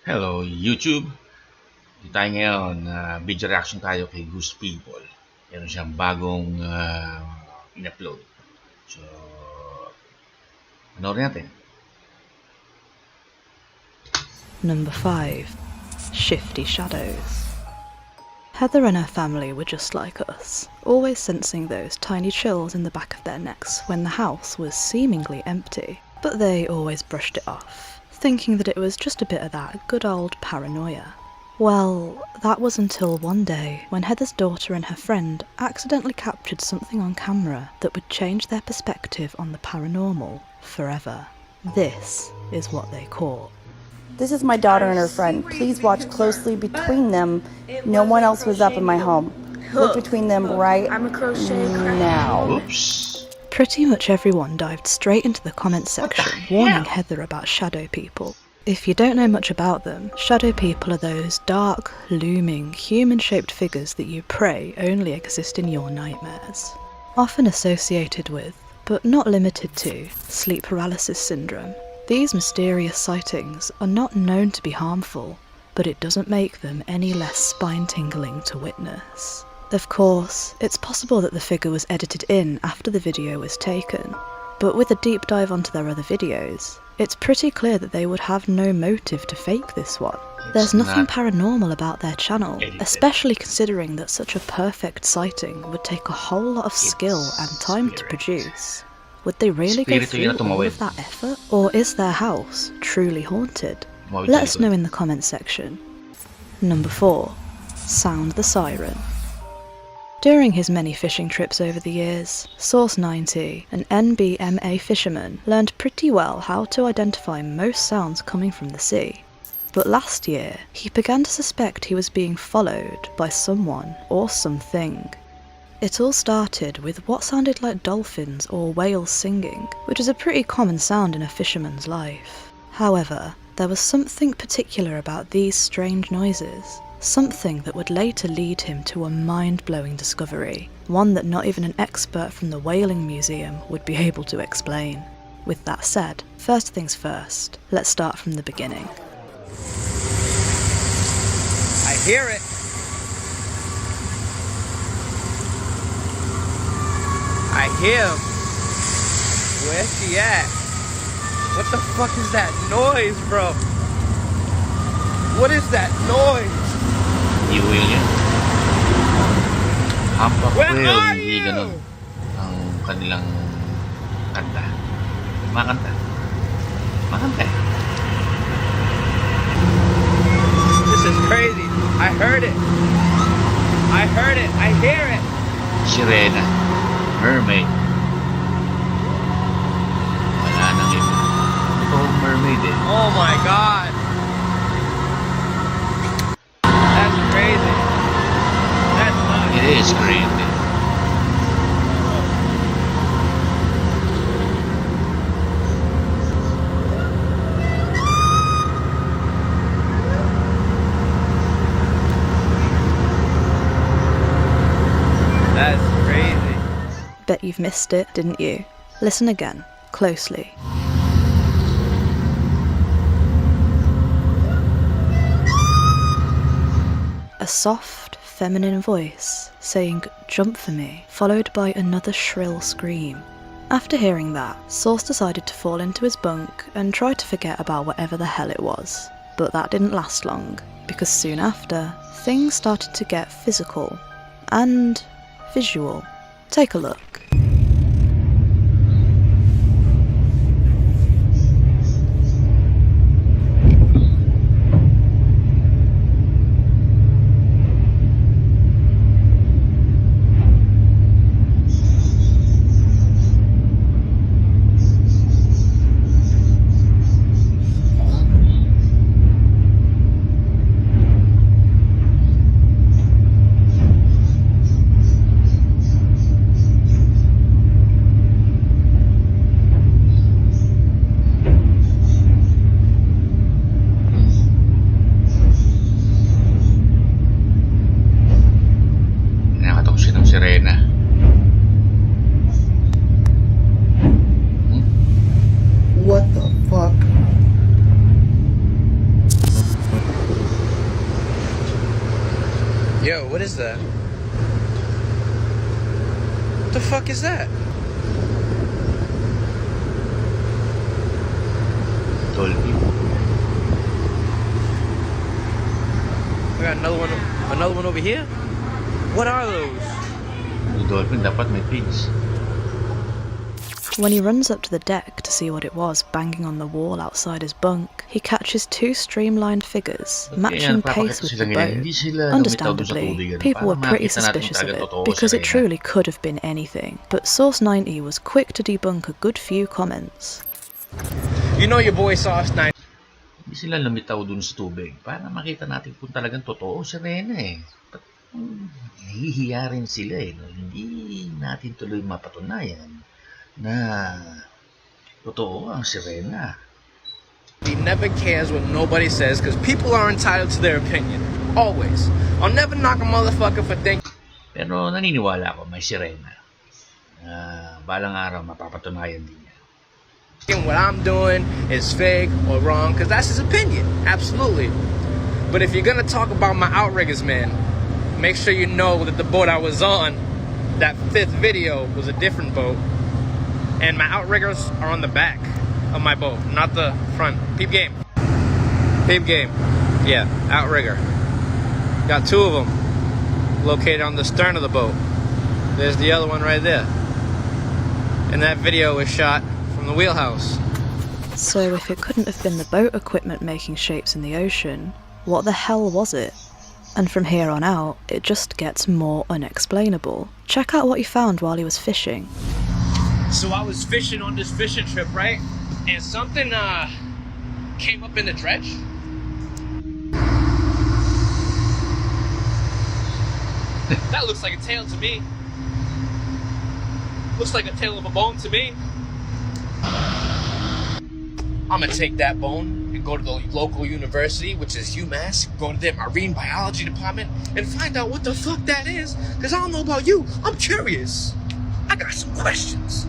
Hello YouTube! Dito tayo ngayon, video reaction tayo kay Goose People. Meron siyang bagong in-upload. So, panoorin natin. Number 5. Shifty Shadows. Heather and her family were just like us, always sensing those tiny chills in the back of their necks when the house was seemingly empty, but they always brushed it off, thinking that it was just a bit of that good old paranoia. Well, that was until one day when Heather's daughter and her friend accidentally captured something on camera that would change their perspective on the paranormal forever. This is what they caught. This is my daughter and her friend. Please watch closely between them. No one else was up in my home. Look between them right now. Oops! Pretty much everyone dived straight into the comments section, warning Heather about shadow people. If you don't know much about them, shadow people are those dark, looming, human-shaped figures that you pray only exist in your nightmares. Often associated with, but not limited to, sleep paralysis syndrome. These mysterious sightings are not known to be harmful, but it doesn't make them any less spine-tingling to witness. Of course, it's possible that the figure was edited in after the video was taken, but with a deep dive onto their other videos, it's pretty clear that they would have no motive to fake this one. There's nothing paranormal about their channel, especially considering that such a perfect sighting would take a whole lot of skill and time to produce. Would they really go through all of that effort? Or is their house truly haunted? Let us know in the comments section. Number 4. Sound the Siren. During his many fishing trips over the years, Source 90, an NBMA fisherman, learned pretty well how to identify most sounds coming from the sea. But last year, he began to suspect he was being followed by someone or something. It all started with what sounded like dolphins or whales singing, which is a pretty common sound in a fisherman's life. However, there was something particular about these strange noises, something that would later lead him to a mind-blowing discovery, one that not even an expert from the Whaling Museum would be able to explain. With that said, first things first, let's start from the beginning. I hear it! I hear him. Where's she at? What the fuck is that noise, bro? What is that noise? Yung whale yan. Humpback Where whale, are hindi you? ganun ang kanilang kanta. Makanta. Makanta eh. This is crazy. I heard it. I heard it. I hear it. Sirena. Mermaid. Wala nang iba. Ito mermaid eh. Oh my god. That's crazy. That's nuts. It is crazy. That's crazy. Bet you've missed it, didn't you? Listen again, closely. A soft, feminine voice saying, "Jump for me," followed by another shrill scream. After hearing that, Source decided to fall into his bunk and try to forget about whatever the hell it was. But that didn't last long, because soon after, things started to get physical and visual. Take a look. Yo, what is that? What the fuck is that? Dolphin. We got another one over here. What are those? Yung dolphin dapat may fins. When he runs up to the deck to see what it was banging on the wall outside his bunk, he catches two streamlined figures, matching pace with the boat. Understandably, people were pretty suspicious of it, because it truly could have been anything, but Source 90 was quick to debunk a good few comments. You know your boy Sauce 9. Hindi sila lumitaw dun sa tubig para makita natin kung talagang totoo si Sirena eh. But, nahihiya rin sila eh. No? Hindi natin tuloy mapatunayan na totoo ang Sirena. He never cares what nobody says because people are entitled to their opinion. Always. I'll never knock a motherfucker for thinking. Pero naniniwala ako may Sirena. Balang araw mapapatunayan din niya. What I'm doing is fake or wrong because that's his opinion. Absolutely. But if you're gonna talk about my outriggers, man, make sure you know that the boat I was on, that 5th video, was a different boat. And my outriggers are on the back of my boat, not the front. Peep game. Peep game. Yeah, outrigger. Got 2 of them located on the stern of the boat. There's the other one right there. And that video was shot from the wheelhouse. So if it couldn't have been the boat equipment making shapes in the ocean, what the hell was it? And from here on out, it just gets more unexplainable. Check out what he found while he was fishing. So I was fishing on this fishing trip, right? And something came up in the dredge. That looks like a tail to me. Looks like a tail of a bone to me. I'm gonna take that bone and go to the local university, which is UMass, go to their marine biology department and find out what the fuck that is. Cause I don't know about you, I'm curious. I got some questions.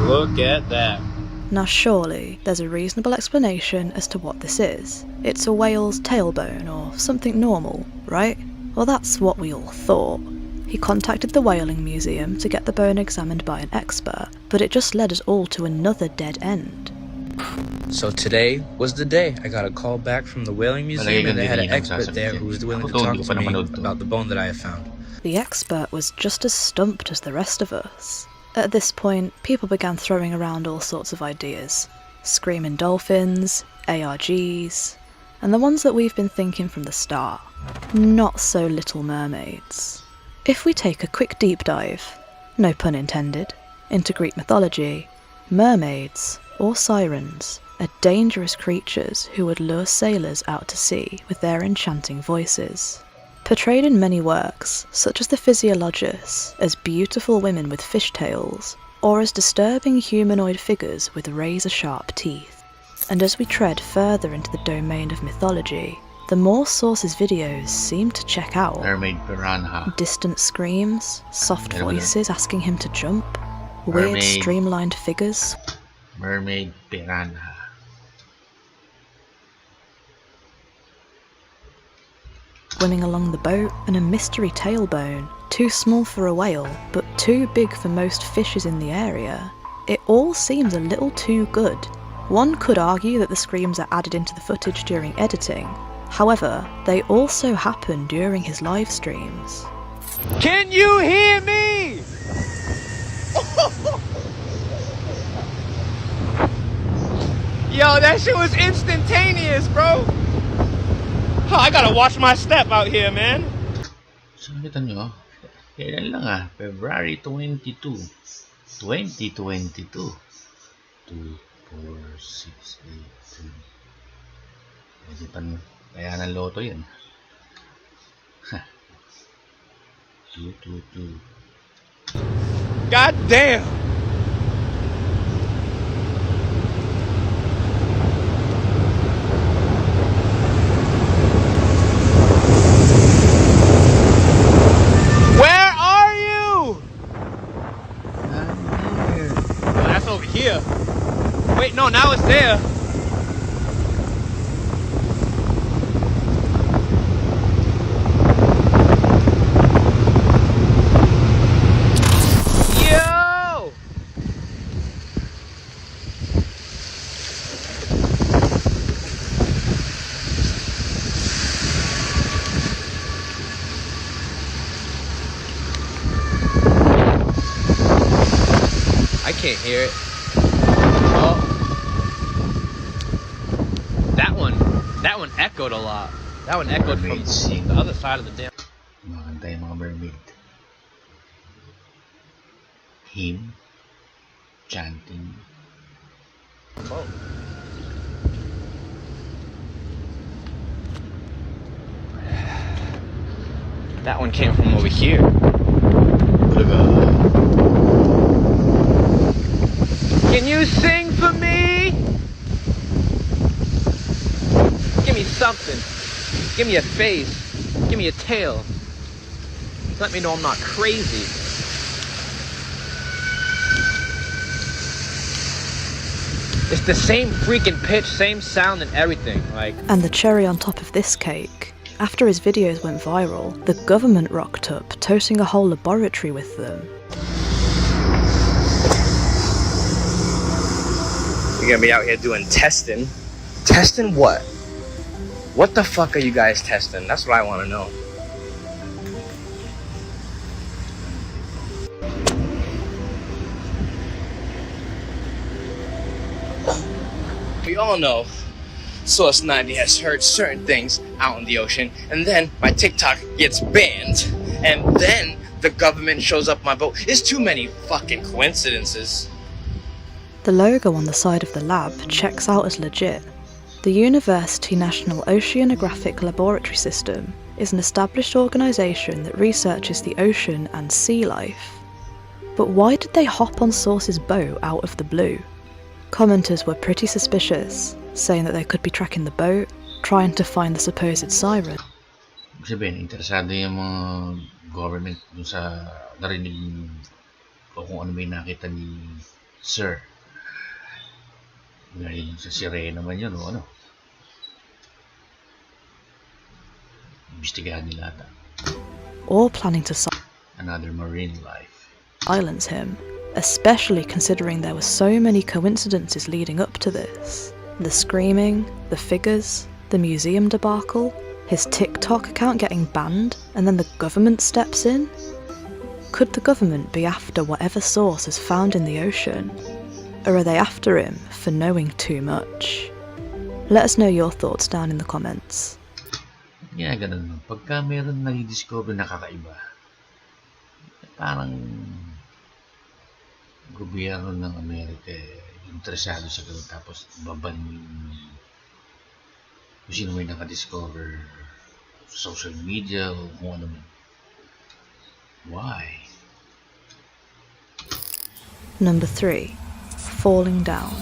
Look at that. Now surely, there's a reasonable explanation as to what this is. It's a whale's tailbone or something normal, right? Well, that's what we all thought. He contacted the whaling museum to get the bone examined by an expert, but it just led us all to another dead end. So today was the day. I got a call back from the whaling museum and they had an expert there who was willing to talk to me about the bone that I had found. The expert was just as stumped as the rest of us. At this point, people began throwing around all sorts of ideas. Screaming dolphins, ARGs, and the ones that we've been thinking from the start. Not so Little Mermaids. If we take a quick deep dive, no pun intended, into Greek mythology, mermaids, or sirens, are dangerous creatures who would lure sailors out to sea with their enchanting voices. Portrayed in many works, such as the Physiologus, as beautiful women with fishtails, or as disturbing humanoid figures with razor-sharp teeth. And as we tread further into the domain of mythology, the more Source's videos seem to check out. Mermaid piranha. Distant screams, soft voices asking him to jump, weird streamlined figures. Mermaid piranha. Swimming along the boat, and a mystery tailbone, too small for a whale, but too big for most fishes in the area. It all seems a little too good. One could argue that the screams are added into the footage during editing. However, they also happen during his live streams. Can you hear me? Yo, that shit was instantaneous, bro. Oh, I gotta watch my step out here, man. So, nakita nyo, kailan lang February 22, 2022. 2, 4, 6, 8, 2. Pwede pa kaya ng loto yan. 2, 2, 2. God damn. Here. Wait, no, now it's there. can't hear it. Oh. That one echoed a lot. That one echoed from the other side of the damn. Makanta yung mga mermaid. Him chanting. Oh. That one came from over here. Can you sing for me? Give me something. Give me a face. Give me a tail. Let me know I'm not crazy. It's the same freaking pitch, same sound and everything. Like. And the cherry on top of this cake, after his videos went viral, the government rocked up, toting a whole laboratory with them. You're gonna be out here doing testing. Testing what? What the fuck are you guys testing? That's what I want to know. We all know Source 90 has heard certain things out in the ocean, and then my TikTok gets banned, and then the government shows up my boat. It's too many fucking coincidences. The logo on the side of the lab checks out as legit. The University National Oceanographic Laboratory System is an established organisation that researches the ocean and sea life. But why did they hop on Source's boat out of the blue? Commenters were pretty suspicious, saying that they could be tracking the boat, trying to find the supposed siren. Ibig sabihin, interesado yung mga government dun sa narinig o kung ano may nakita ni Sir. Ngayon sa Sirena naman yun o ano. Imbestigahan nila ata. Or planning to Another marine life. silence him, especially considering there were so many coincidences leading up to this. The screaming, the figures, the museum debacle, his TikTok account getting banned, and then the government steps in? Could the government be after whatever Source is found in the ocean? Or are they after him for knowing too much? Let us know your thoughts down in the comments. Yeah, ganun. Pagka meron nai-discover na kakaiba, parang gobyerno ng Amerika interesado sa ganun, tapos baban kung sino may nakadiscover sa social media o kung ano man. Why? Number 3. Falling down.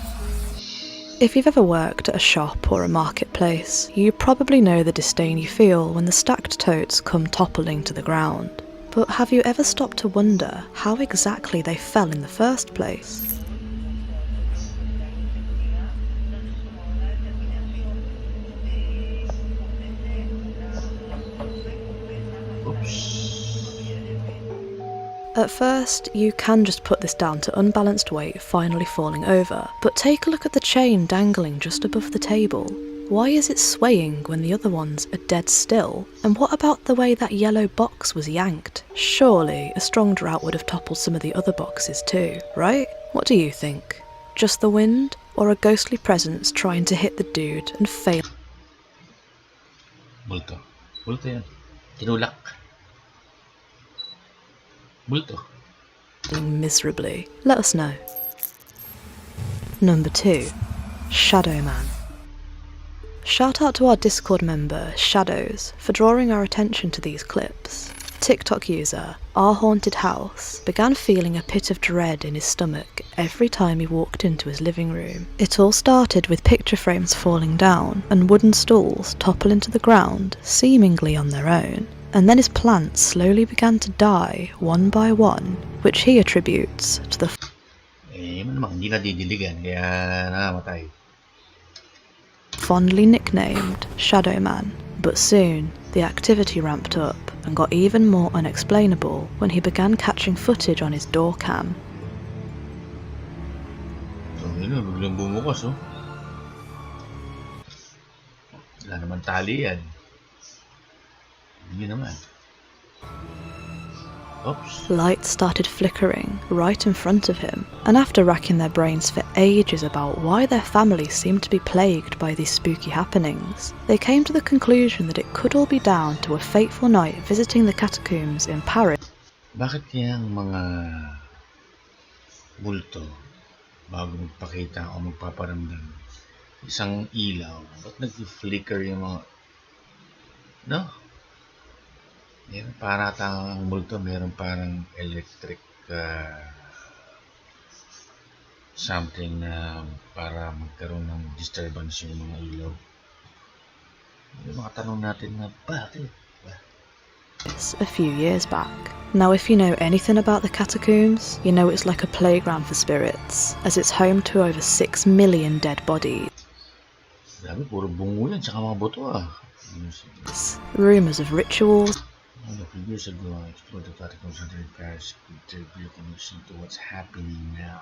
If you've ever worked at a shop or a marketplace, you probably know the disdain you feel when the stacked totes come toppling to the ground. But have you ever stopped to wonder how exactly they fell in the first place? Oops. At first, you can just put this down to unbalanced weight finally falling over, but take a look at the chain dangling just above the table. Why is it swaying when the other ones are dead still? And what about the way that yellow box was yanked? Surely a strong drought would have toppled some of the other boxes too, right? What do you think? Just the wind? Or a ghostly presence trying to hit the dude and fail? Multo. Multo yan. Tinulak. Multo. Miserably. Let us know. Number 2. Shadow Man. Shout out to our Discord member, Shadows, for drawing our attention to these clips. TikTok user, Our Haunted House, began feeling a pit of dread in his stomach every time he walked into his living room. It all started with picture frames falling down and wooden stools topple into the ground, seemingly on their own. And then his plants slowly began to die one by one, which he attributes to the Hindi nadidiligan, kaya namamatay. Fondly nicknamed Shadow Man. But soon, the activity ramped up and got even more unexplainable when he began catching footage on his door cam. So, yun, biglang bumukas, oh. Wala naman tali yan. Hindi naman. Oops. Lights started flickering right in front of him, and after racking their brains for ages about why their family seemed to be plagued by these spooky happenings, they came to the conclusion that it could all be down to a fateful night visiting the catacombs in Paris. Bakit kaya ang mga multo bago magpakita o magpaparamdam isang ilaw? Ba't nag-flicker yung mga... No? Meron para ang multo, meron parang electric something na para magkaroon ng disturbance yung mga ilaw. Yung mga tanong natin na bakit? A few years back. Now if you know anything about the catacombs, you know it's like a playground for spirits, as it's home to over 6 million dead bodies. Grabe, puro bungo yan, tsaka mga buto Rumours of rituals. A few years ago, I explored the catacombs under in Paris. Could there be a connection to what's happening now?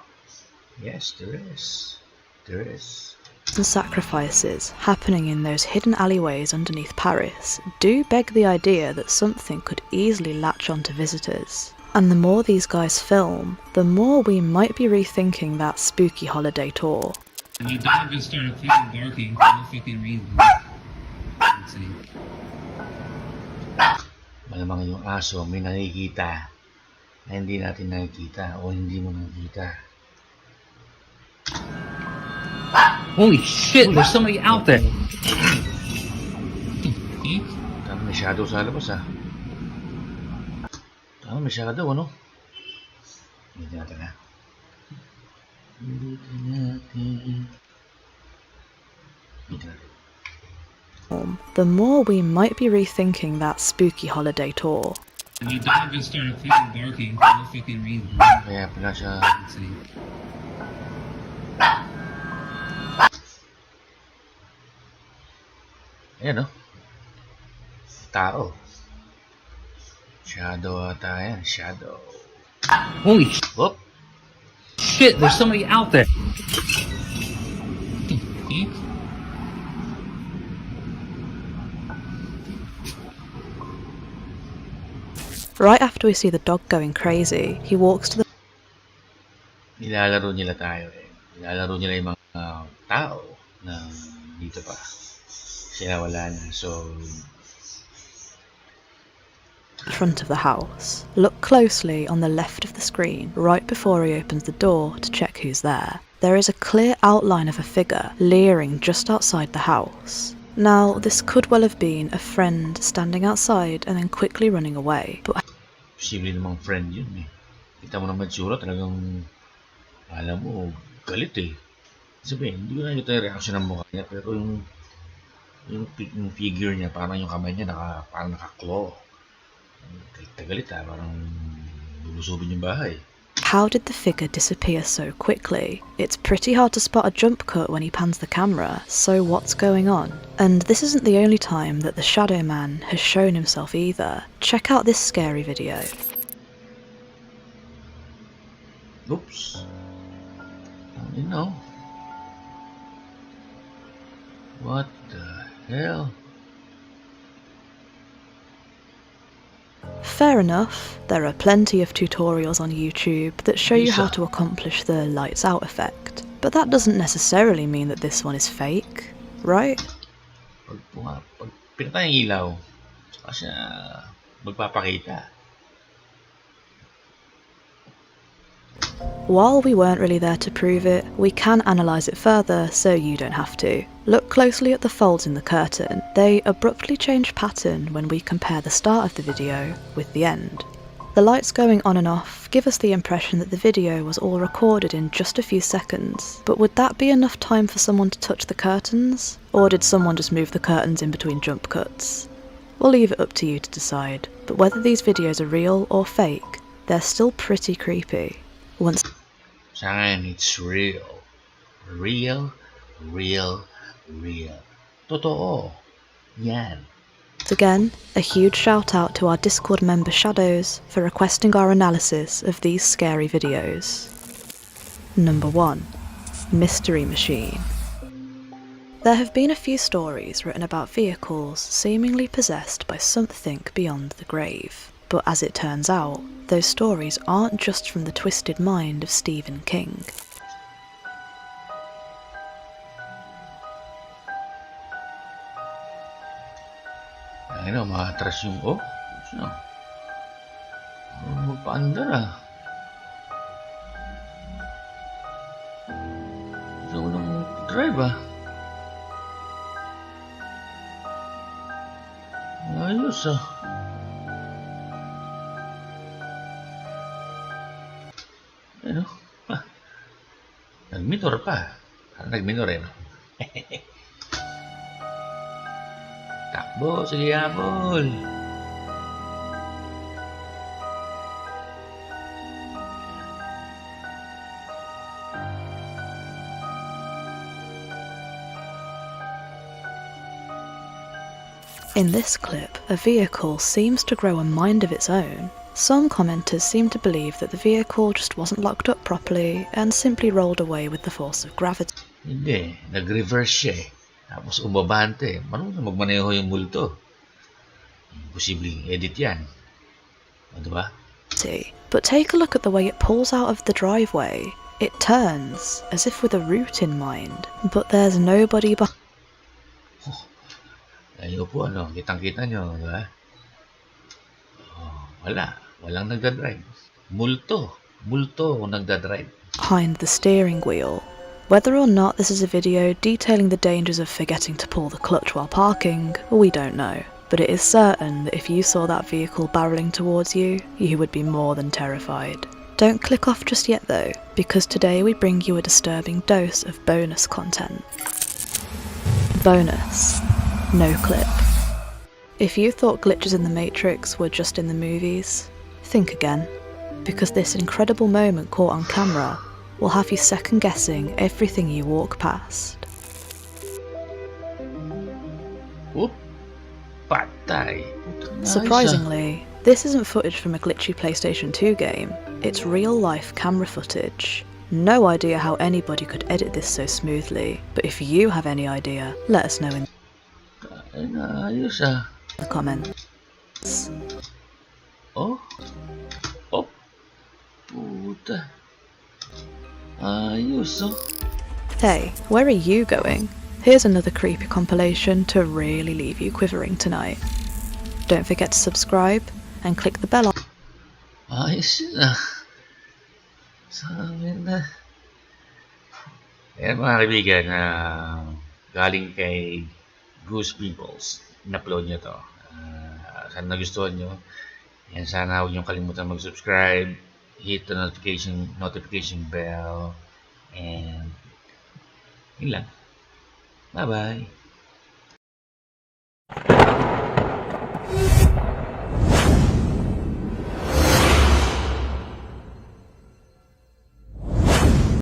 Yes, there is. There is. And sacrifices happening in those hidden alleyways underneath Paris do beg the idea that something could easily latch onto visitors. And the more these guys film, the more we might be rethinking that spooky holiday tour. My dog just started fucking barking for no fucking reason. Insane. Malamang yung aso may nakikita na hindi natin nakikita o hindi mo nakikita. Holy shit, there's somebody out there. Tama, may shadow sa labas Tama, may shadow, ano? Hindi natin The more we might be rethinking that spooky holiday tour. My dog just started fucking barking for no fucking reason. Kaya pala siya... Insane. Ayan, no? Tao. Shadow ata yan. Shadow. Holy Whoop! shit, there's somebody out there. Right after we see the dog going crazy, he walks to the... Nilalaro nila tayo Nilalaro nila yung mga tao na dito pa. Sila wala na. So, front of the house. Look closely on the left of the screen, right before he opens the door to check who's there. There is a clear outline of a figure leering just outside the house. Now, this could well have been a friend standing outside and then quickly running away, but posible namang friend yun Kita mo naman tsura, talagang alam mo, galit Sabihin, hindi ko nakikita yung reaction ng mukha niya, pero yung figure niya, parang yung kamay niya, parang naka-claw. Galit parang bulusubin yung bahay. how did the figure disappear so quickly? It's pretty hard to spot a jump cut when he pans the camera, so what's going on? And this isn't the only time that the Shadow Man has shown himself either. Check out this scary video. Oops. You know. What the hell? Fair enough, there are plenty of tutorials on YouTube that show you how to accomplish the lights out effect, but that doesn't necessarily mean that this one is fake, right? Pag pinatay ang ilaw, saka siya magpapakita. While we weren't really there to prove it, we can analyse it further so you don't have to. Look closely at the folds in the curtain. They abruptly change pattern when we compare the start of the video with the end. The lights going on and off give us the impression that the video was all recorded in just a few seconds, but would that be enough time for someone to touch the curtains? Or did someone just move the curtains in between jump cuts? We'll leave it up to you to decide, but whether these videos are real or fake, they're still pretty creepy. Once Sa akin, it's real. Real, real, real. Totoo. Yan. again, a huge shout out to our Discord member Shadows for requesting our analysis of these scary videos. Number 1. Mystery Machine. There have been a few stories written about vehicles seemingly possessed by something beyond the grave, but as it turns out, those stories aren't just from the twisted mind of Stephen King. Ayun na, maatras yung... Oh, sino? Magpaandar ah. Gusto ko nang drive ah. Ayos ah. Ano? Ah, nagminor pa. Parang nagminor eh, no? Takbo, sige habol. In this clip, a vehicle seems to grow a mind of its own. Some commenters seem to believe that the vehicle just wasn't locked up properly and simply rolled away with the force of gravity. Hindi, nag-reverse siya eh. Tapos umabante. Marunong na magmaneho yung multo. Posibleng edit yan. O, diba? But take a look at the way it pulls out of the driveway. It turns, as if with a route in mind, but there's nobody behind. Ayun po, ano, kitang-kita nyo, diba? Oh, wala. Walang nagdadrive. Multo kung nagdadrive. Behind the steering wheel. Whether or not this is a video detailing the dangers of forgetting to pull the clutch while parking, we don't know. But it is certain that if you saw that vehicle barreling towards you, you would be more than terrified. Don't click off just yet though, because today we bring you a disturbing dose of bonus content. Bonus. No clip. If you thought glitches in the Matrix were just in the movies, think again, because this incredible moment caught on camera will have you second guessing everything you walk past. Oop! Patay! Surprisingly, this isn't footage from a glitchy PlayStation 2 game, it's real-life camera footage. No idea how anybody could edit this so smoothly, but if you have any idea, let us know in Ayos ah. the comments. Oh? Oh? Puta. Ayos oh. Hey, where are you going? Here's another creepy compilation to really leave you quivering tonight. Don't forget to subscribe and click the bell icon. Ayos yun ah. Sa amin na. Ayan mga kaibigan, galing kay Goose Peoples. In-upload niyo to. Sana nagustuhan nyo. Yan, sana huwag nyo kalimutan mag-subscribe. Hit the notification bell. And yun lang. Bye-bye.